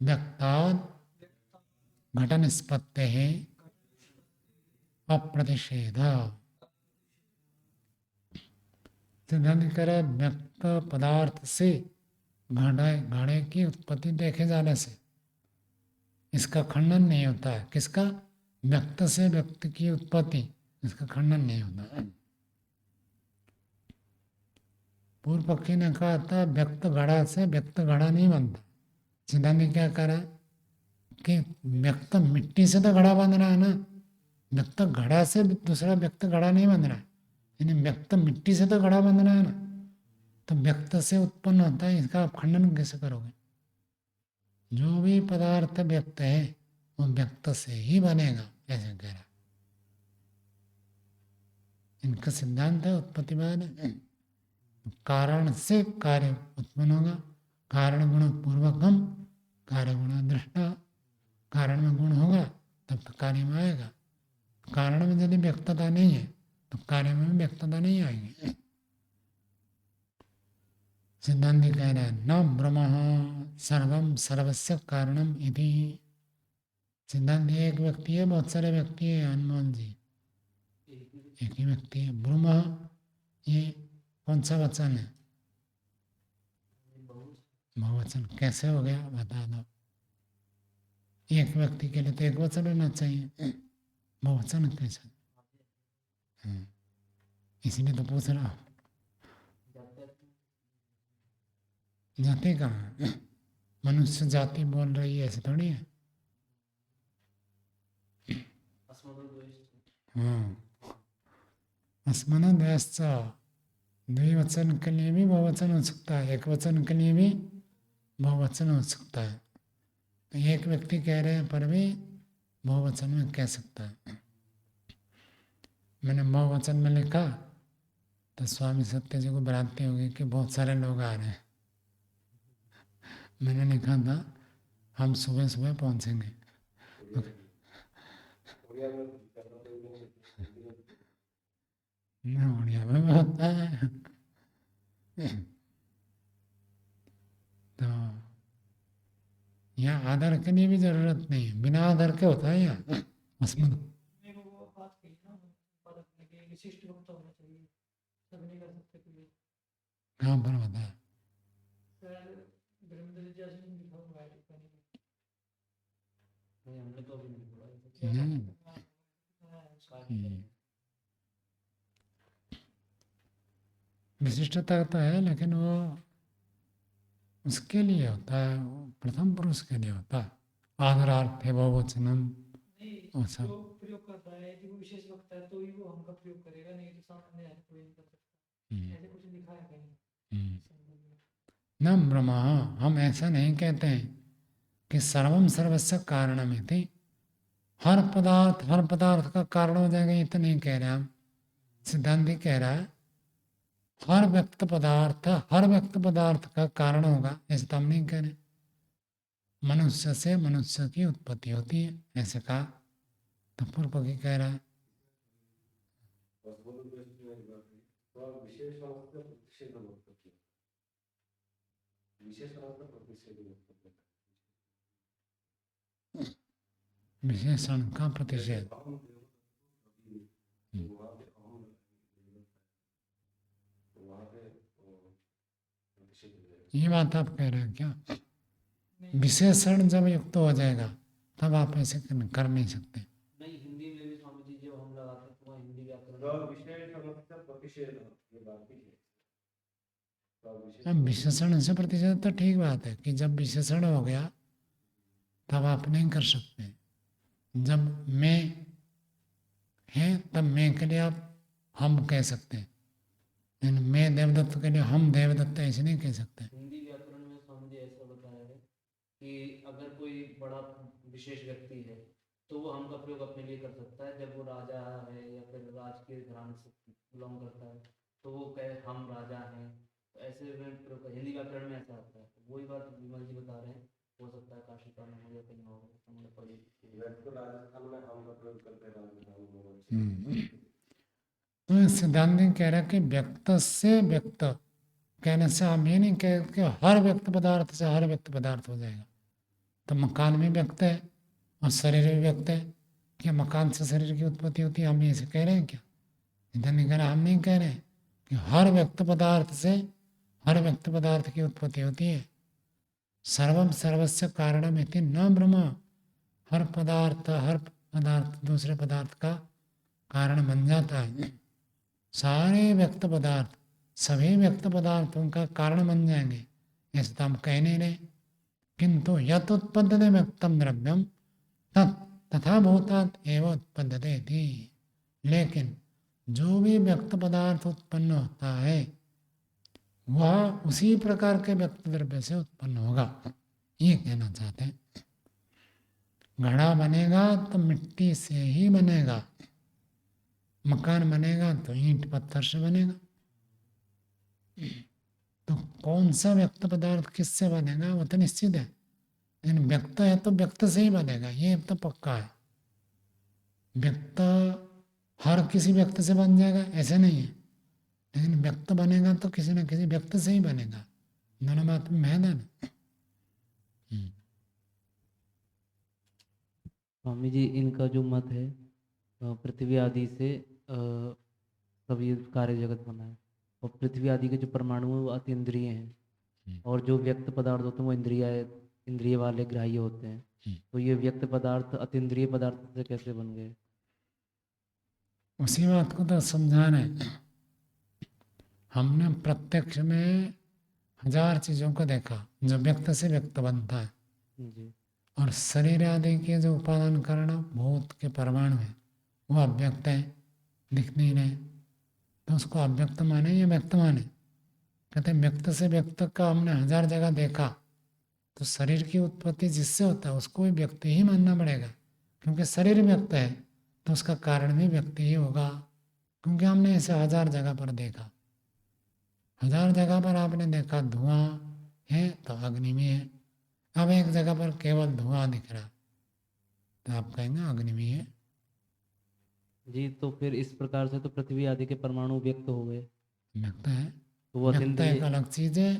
व्यक्तात् घट निष्पत्ति है अप्रतिषेध। सिद्धांत कह रहे व्यक्त पदार्थ से घड़े की उत्पत्ति देखे जाने से इसका खंडन नहीं होता है। किसका? व्यक्त से व्यक्त की उत्पत्ति, इसका खंडन नहीं होता। पूर्व पक्षी ने कहा था व्यक्त घड़ा से व्यक्त घड़ा नहीं बनता। सिद्धांत क्या कह रहा है कि व्यक्त मिट्टी से तो घड़ा बन रहा है ना, व्यक्त घड़ा से दूसरा व्यक्त घड़ा नहीं बन रहा है, यानी व्यक्त मिट्टी से तो घड़ा बन रहा है ना, तो व्यक्त से उत्पन्न होता है, इसका आप खंडन कैसे करोगे? जो भी पदार्थ व्यक्त है वो व्यक्त से ही बनेगा, ऐसे कह रहा। इनका सिद्धांत है उत्पत्तिवाद है। कारण से कार्य उत्पन्न होगा, कारण गुण पूर्वकम कार्य गुण दृष्टा। कारण में गुण होगा तब तो कार्य में आएगा। कारण में यदि व्यक्तता नहीं है तो कार्य में व्यक्तता नहीं आएगी। सिद्धांत कह रहा है न ब्रह्म सर्वम सर्वस्य कारणम इति। सिद्धांत एक व्यक्ति है, बहुत सारे व्यक्ति है हनुमान जी, एक ही व्यक्ति है। ब्रह्म ये कौन सा वचन है? बहुवचन। कैसे हो गया बता दो। एक व्यक्ति के लिए तो एक वचन होना चाहिए, बहुवचन कैसे? इसलिए तो पूछ रहा हूँ। जाति कहाँ? मनुष्य जाति बोल रही है, ऐसे थोड़ी है। हाँ, अस्मना द्वेष द्विवचन के लिए भी बहुवचन हो सकता है, एक वचन के लिए भी बहुवचन हो सकता है। तो एक व्यक्ति कह रहे हैं पर भी बहुवचन में कह सकता है। मैंने बहुवचन में लिखा तो स्वामी सत्य जी को भ्रांति होगी कि बहुत सारे लोग आ रहे हैं। मैंने लिखा था हम सुबह सुबह पहुंचेंगे। ना उड़िया में होता है। तो यहाँ आधार के लिए भी जरूरत नहीं है, बिना आधार के होता है यहाँ अस्मद। कहाँ पर होता है? नहीं। विशिष्टता तो है लेकिन वो उसके लिए होता है, प्रथम पुरुष के लिए होता है। आदरार्थ है बहुवचनम वो सब। प्रयोग करता है कि वो विशेष वक्त है तो ही वो हम का प्रयोग करेगा, नहीं तो सामान्य है कोई नहीं कर सकता। ऐसे कुछ लिखा है कहीं? न ब्रह्म, हम ऐसा नहीं कहते हैं कि सर्वम सर्वस्व कारणम इति, हर पदार्थ का कारण हो जाएगा, ये तो नहीं कह रहे हम। सिद्धांत कह रहा है हर व्यक्त पदार्थ का कारण होगा, ऐसे तो हम नहीं कह रहे। मनुष्य से मनुष्य की उत्पत्ति होती है, ऐसे कहा। तो पूर्व पक्षी कह रहा है विशेषण का प्रतिषेध। ये बात आप कह रहे हैं क्या? विशेषण जब युक्त हो जाएगा तब आप ऐसे कर नहीं सकते। नहीं, हिंदी में भी स्वामी जी जो हम लगाते हैं तो हिंदी व्याकरण अब विशेषण से प्रतिषेध तो ठीक बात है कि जब विशेषण हो गया तब आप नहीं कर सकते। जब मैं है तब मैं के लिए आप हम कह सकते हैं, लेकिन मैं देवदत्त के लिए हम देवदत्त ऐसे नहीं कह सकते। हिंदी व्याकरण में स्वामी जी ऐसा बताया है कि अगर कोई बड़ा विशेष व्यक्ति है तो वो हम का प्रयोग अपने लिए कर सकता है। जब वो राजा है या फिर राज के घराने से बिलोंग करता है तो वो कहे हम राजा हैं, तो ऐसे में प्रयोग हिंदी व्याकरण में ऐसा आता है। तो वही बात विमल जी बता रहे हैं, हो सकता है काशिका में हो या कहीं और तो सिद्धांत कह रहा है कि व्यक्त से व्यक्त कहने से हम ये नहीं कह कि हर व्यक्त पदार्थ से हर व्यक्त पदार्थ हो जाएगा। तो मकान भी व्यक्त है और शरीर भी व्यक्त है, क्या मकान से शरीर की उत्पत्ति होती है? हम ऐसे कह रहे हैं क्या? इधर नहीं कह रहे, हम नहीं कह रहे कि हर व्यक्त पदार्थ से हर व्यक्त पदार्थ की उत्पत्ति होती है। सर्वम सर्वस्य कारणम इति न ब्रह्म। हर पदार्थ दूसरे पदार्थ का कारण बन जाता है। सारे व्यक्त पदार्थ सभी व्यक्त पदार्थों का कारण बन जाएंगे, ऐसे तो हम कह नहीं रहे। किंतु यत उत्पद्यते व्यक्तम द्रव्यम तथा भूतात् एव उत्पद्यते थी। लेकिन जो भी व्यक्त पदार्थ उत्पन्न होता है वह उसी प्रकार के व्यक्त द्रव्य से उत्पन्न होगा, ये कहना चाहते हैं। घड़ा बनेगा तो मिट्टी से ही बनेगा, मकान बनेगा तो ईंट पत्थर से बनेगा। तो कौन सा व्यक्त पदार्थ किससे बनेगा वो तो निश्चित है, लेकिन व्यक्त है तो व्यक्त से ही बनेगा, ये तो पक्का है। व्यक्त हर किसी व्यक्त से बन जाएगा ऐसे नहीं है, लेकिन व्यक्त बनेगा तो किसी न किसी व्यक्त से ही बनेगा। दोनों बात में है ना। स्वामी जी इनका जो मत है पृथ्वी आदि से सभी कार्य जगत बना है, और पृथ्वी आदि के जो परमाणु हैं वो अतीन्द्रिय हैं, और जो व्यक्त पदार्थ होते हैं वो इंद्रिय वाले ग्राह्य होते हैं। तो ये व्यक्त पदार्थ अतीन्द्रिय पदार्थ से कैसे बन गए? उसी बात को तो समझाना है। हमने प्रत्यक्ष में 1000 चीजों को देखा जो व्यक्त से व्यक्त बनता है जी। और शरीर आदि के जो उपादान कारण भूत के परमाणु है वो अव्यक्त है, दिख नहीं रहे, तो उसको अव्यक्त माने या व्यक्त माने? कहते हैं व्यक्त से व्यक्त का हमने 1000 जगह देखा, तो शरीर की उत्पत्ति जिससे होता है उसको भी व्यक्त ही मानना पड़ेगा, क्योंकि शरीर व्यक्त है तो उसका कारण भी व्यक्त ही होगा। क्योंकि हमने इसे 1000 जगह पर देखा, 1000 जगह पर आपने देखा धुआं है तो अग्नि में है। अब एक जगह पर केवल धुआं दिख रहा तो आप कहेंगे अग्नि में है। जी, तो फिर इस प्रकार से तो पृथ्वी आदि के परमाणु व्यक्त हो गए। व्यक्त है, तो वो व्यक्त एक अतीन्द्रिय अलग चीज है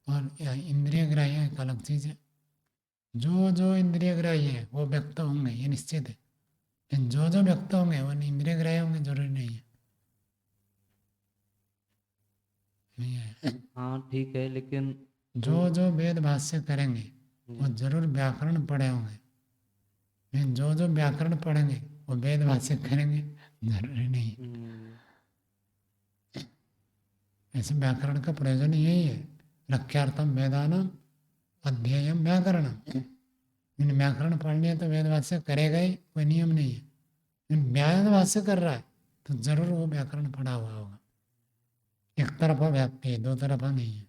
और इंद्रिय ग्राह्य एक अलग चीज है। जो जो इंद्रिय ग्राह्य है वो व्यक्त होंगे ये निश्चित है, लेकिन जो जो व्यक्त होंगे वो इंद्रिय ग्राह्य होंगे जरूरी नहीं है। नहीं है। हाँ ठीक है, लेकिन जो जो वेद भाष्य करेंगे वो जी। जरूर व्याकरण पढ़े होंगे, लेकिन जो जो व्याकरण पढ़ेंगे वो वेद भाष्य करेंगे जरूरी नहीं है। ऐसे व्याकरण का प्रयोजन यही है, रख्यार्थम वेदानाम अध्ययम व्याकरणम। इन व्याकरण पढ़नी है तो वेद भाष्य करेगा ही, कोई नियम नहीं है। इन वेद भाष्य कर रहा है तो जरूर वो व्याकरण पढ़ा हुआ होगा। एक तरफा व्याप्ति है, दो तरफा नहीं है।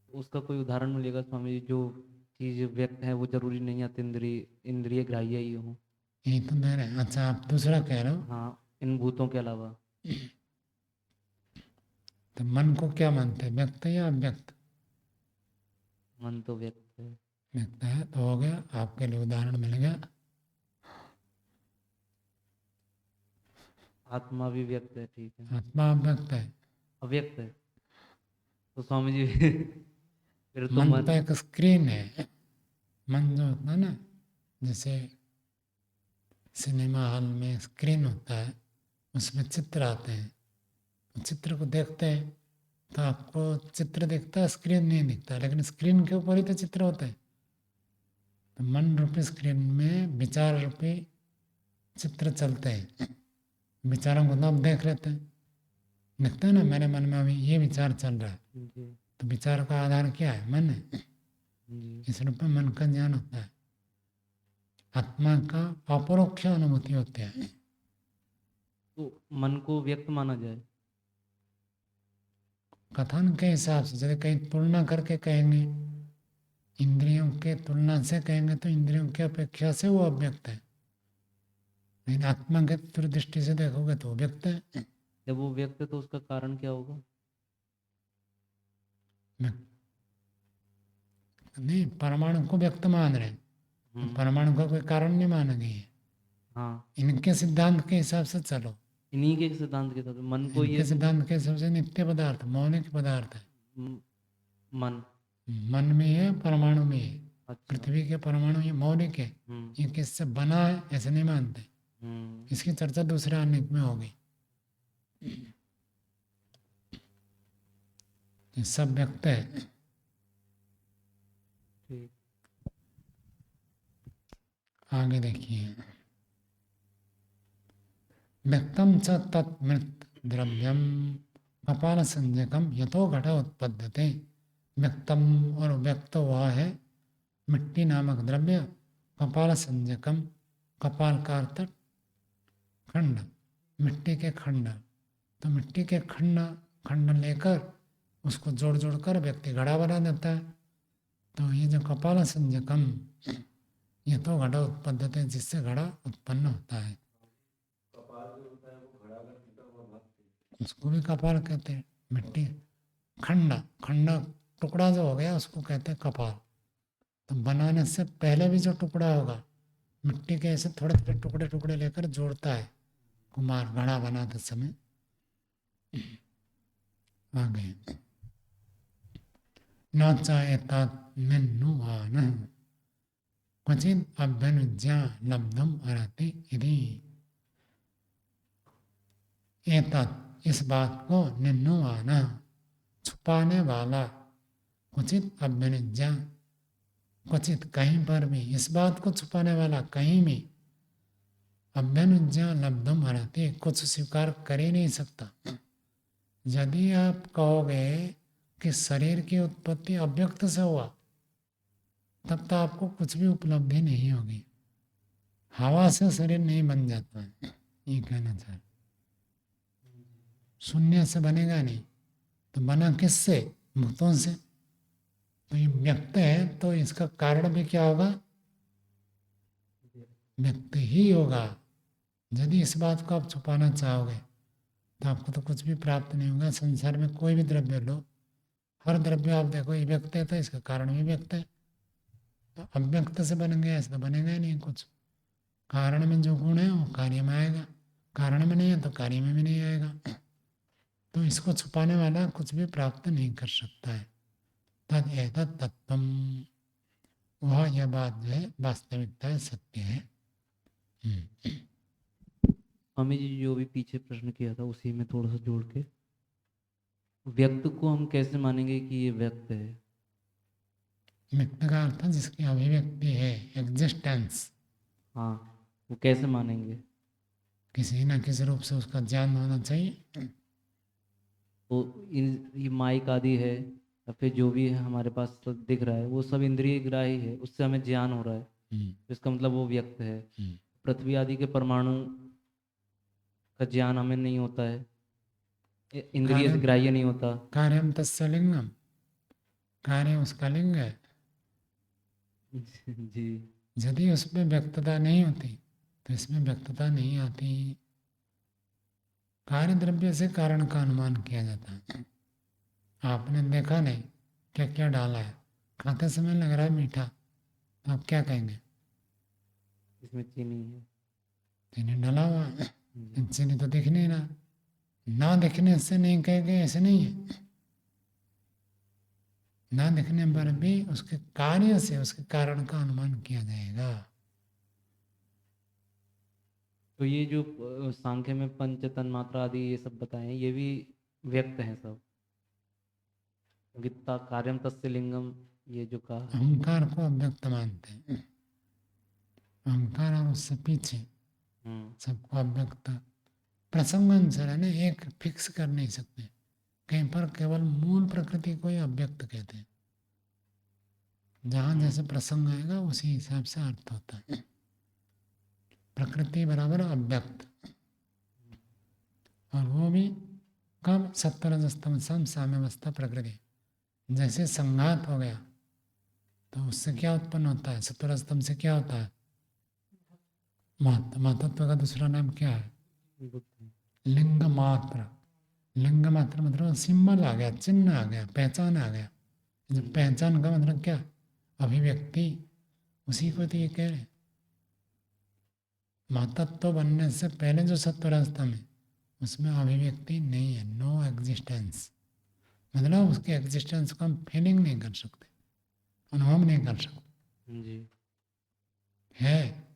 उसका कोई उदाहरण मिलेगा स्वामी जी? जो चीज व्यक्त है वो जरूरी नहीं अतीन्द्रिय इंद्रिय ग्राह्य ही हो। यही तो दे रहे हैं। अच्छा आप दूसरा कह रहे हो। हाँ, इन भूतों के अलावा। तो मन को क्या मानते हैं, व्यक्त है या अव्यक्त? मन तो व्यक्त है। व्यक्त है तो हो गया, आपके लिए उदाहरण मिल गया। आत्मा भी व्यक्त है, ठीक है। आत्मा अव्यक्त है। अव्यक्त है तो स्वामी जी फिर तो मन मन तो एक स्क्रीन है। मन जो होता है ना, जैसे सिनेमा हॉल में स्क्रीन होता है, उसमें चित्र आते हैं, चित्र को देखते हैं तो आपको चित्र दिखता है, स्क्रीन नहीं दिखता, लेकिन स्क्रीन के ऊपर ही तो चित्र होते हैं। तो मन रूपी स्क्रीन में विचार रूपी चित्र चलते हैं, विचारों को तो आप देख लेते हैं, दिखता है ना, मेरे मन में अभी ये विचार चल रहा है, जी तो विचार का आधार क्या है, मन है। जी इस रूप में मन का ज्ञान होता है। आत्मा का अपरोक्ष अनुभूति होती है। तो मन को व्यक्त माना जाए। कथन के हिसाब से यदि कहीं तुलना करके कहेंगे, इंद्रियों के तुलना से कहेंगे तो इंद्रियों की अपेक्षा से वो अव्यक्त है, लेकिन आत्मा के दृष्टि से देखोगे तो व्यक्त है। जब वो व्यक्त है तो उसका कारण क्या होगा? नहीं, परमाणु को व्यक्त मान रहे हैं, तो परमाणु का कोई कारण नहीं मानेंगे ये। हाँ, इनके सिद्धांत के हिसाब से चलो, इन्हीं के सिद्धांत के साथ मन को ये इनके सिद्धांत के हिसाब से नित्य पदार्थ मौलिक पदार्थ है। म- मन मन में है, परमाणु में है। अच्छा पृथ्वी के परमाणु ये मौलिक है, ये किससे बना है ऐसे नहीं मानते। इसकी चर्चा दूसरे आनेक में होगी। ये सब व्यक्त है। ठीक। आगे देखिए, व्यक्तम च तत्मृत द्रव्यम कपाल संज्ञकम यथो घट उत्पद्यते। व्यक्तम और व्यक्त हुआ है मिट्टी नामक द्रव्य, कपाल संज्ञकम, कपाल का अर्थ खंड, मिट्टी के खंड। तो मिट्टी के खंड खंड लेकर उसको जोड़ जोड़ कर व्यक्ति घड़ा बना देता है। तो ये जो कपाल संज्ञकम, ये तो घड़ा उत्पद्यते, जिससे घड़ा उत्पन्न होता है, उसको भी कपाल कहते हैं। मिट्टी खंड खंड टुकड़ा जो हो गया उसको कहते हैं कपाल। तो बनाने से पहले भी जो टुकड़ा होगा मिट्टी के, ऐसे थोड़े थोड़े टुकड़े टुकड़े लेकर जोड़ता है कुम्हार घड़ा बनाते समय। आगे न चाहेतात्म्यनुमान क्वचित अभ्यनुज्ञा लब्धम अरति इति। एतत् इस बात को निन्नुमान छुपाने वाला, क्वचित अभ्यनुज्ञा क्वचित कहीं पर भी, इस बात को छुपाने वाला कहीं भी अभ्यनुज्ञा लब्धम अरति कुछ स्वीकार कर ही नहीं सकता। यदि आप कहोगे कि शरीर की उत्पत्ति अव्यक्त से हुआ, तब तो आपको कुछ भी उपलब्धि नहीं होगी। हवा से शरीर नहीं बन जाता है, ये कहना चाह रहे। शून्य से बनेगा नहीं, तो बना किससे? भूतों से। तो ये व्यक्त है, तो इसका कारण भी क्या होगा? व्यक्त ही होगा। यदि इस बात को आप छुपाना चाहोगे तो आपको तो कुछ भी प्राप्त नहीं होगा। संसार में कोई भी द्रव्य लो, हर द्रव्य आप देखो ये व्यक्त है, तो इसका कारण भी व्यक्त है। तो अव्यक्त से बन गया, ऐसा तो बनेगा ही नहीं कुछ। कारण में जो गुण है वो कार्य में आएगा, कारण में नहीं है तो कार्य में भी नहीं आएगा। तो इसको छुपाने वाला कुछ भी प्राप्त नहीं कर सकता है। तद एतत् तत्वम, वह यह बात जो है वास्तविकता है, सत्य है। स्वामी जी जो भी पीछे प्रश्न किया था उसी में थोड़ा सा जोड़ के, व्यक्त को हम कैसे मानेंगे कि ये व्यक्त है? व्यक्त का अर्थ जिसकी अभिव्यक्ति है, एग्जिस्टेंस। हाँ, वो कैसे मानेंगे? किसी न किसी रूप से उसका ज्ञान होना चाहिए। तो ये माइक आदि है या फिर जो भी है हमारे पास सब दिख रहा है, वो सब इंद्रिय ग्राही है, उससे हमें ज्ञान हो रहा है, तो इसका मतलब वो व्यक्त है। पृथ्वी आदि के परमाणु का ज्ञान हमें नहीं होता है, इंद्रिय से ग्राह्य नहीं होता। कार्यम तस्य लिंगम, कार्य उसका लिंग है। जी यदि उसमें व्यक्तता नहीं होती तो इसमें व्यक्तता नहीं आती। कार्य द्रव्य से कारण का अनुमान किया जाता है। आपने देखा नहीं क्या क्या डाला है, खाते समय लग रहा है मीठा, तो आप क्या कहेंगे? इसमें चीनी है। चीनी डाला हुआ है, जी। चीनी तो दिख नहीं रहा। ना दिखने से नहीं कहेंगे ऐसे नहीं है, ना दिखने पर भी उसके कार्य से उसके कारण का अनुमान किया जाएगा। तो ये जो सांख्य में पंच तन्मात्रा आदि ये सब बताए हैं, ये भी व्यक्त हैं सब। वित्ता कार्यम तस्य लिंगम, ये जो कहा है। अहंकार को अव्यक्त मानते हैं, अहंकार और उससे पीछे सबको अव्यक्त प्रसंग अनुसार है ना, एक फिक्स कर नहीं सकते। कहीं पर केवल मूल प्रकृति को ही अव्यक्त कहते हैं, जहाँ जैसे प्रसंग आएगा उसी हिसाब से अर्थ होता है। प्रकृति बराबर अव्यक्त, और वो भी कब? सत्वरजस्तम सम साम्यावस्था प्रकृति। जैसे संघात हो गया तो उससे क्या उत्पन्न होता है? सत्वरजतम से क्या होता है? महतत्व का दूसरा नाम क्या है? बुद्धि। लिंग मात्र। लिंग मात्र मतलब सिंबल आ गया, चिन्ह आ गया, पहचान आ गया। जब पहचान का मतलब क्या? अभिव्यक्ति, उसी को तो ये कह रहे हैं। महतत्व बनने से पहले जो सत्वरजतम है उसमें अभिव्यक्ति नहीं है, नो एग्जिस्टेंस। मतलब उसके एग्जिस्टेंस को हम फीलिंग नहीं कर सकते, अनुभव नहीं कर सकते। जी। है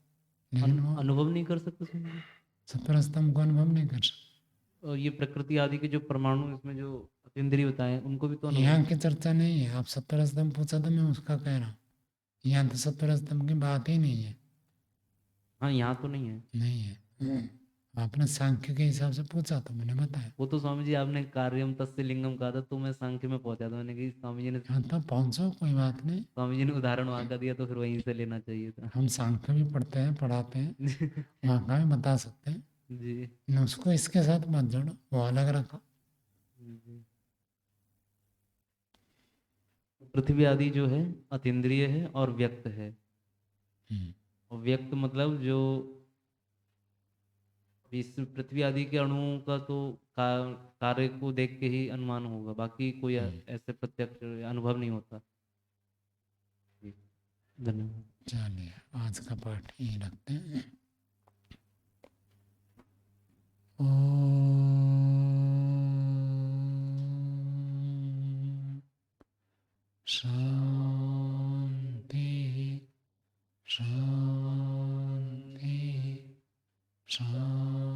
लेकिन वो अनुभव नहीं कर सकते समझे? सत्वरजतम को अनुभव नहीं कर सकते। और ये प्रकृति आदि के जो परमाणु इसमें जो अतीन्द्रिय बताए हैं, उनको भी तो अनुभव। यहाँ की चर्चा नहीं है। आप सत्वरजतम पूछा तो मैं उसका कह रहा हूँ, यहाँ तो सत्वरजतम की बात ही नहीं है। हाँ, यहाँ तो नहीं है। नहीं है। आपने सांख्य के हिसाब से पूछा तो मैंने बताया। वो तो स्वामी जी आपने कार्यम तस्य लिंगम कहा था, तो मैं सांख्य में पहुंचा था। मैंने कहा हाँ तो पहुँचो, कोई बात नहीं। स्वामी जी ने उदाहरण वहां का दिया, तो फिर वहीं से लेना चाहिए था। हम सांख्य भी पढ़ते हैं, पढ़ाते हैं, वहाँ का भी बता सकते हैं। जी। न उसको इसके साथ मत जोड़ो, वो अलग रखो। जी। पृथ्वी आदि जो है अतीन्द्रिय है और व्यक्त है। हम्म, और व्यक्त मतलब जो इस पृथ्वी आदि के अणुओं का तो कार्य को देख के ही अनुमान होगा, बाकी कोई हम्म। ऐसे प्रत्यक्ष अनुभव नहीं होता। जी, धन्यवाद। चलिए आज का पाठ यहीं रखते हैं। ओम शांति शांति शांति।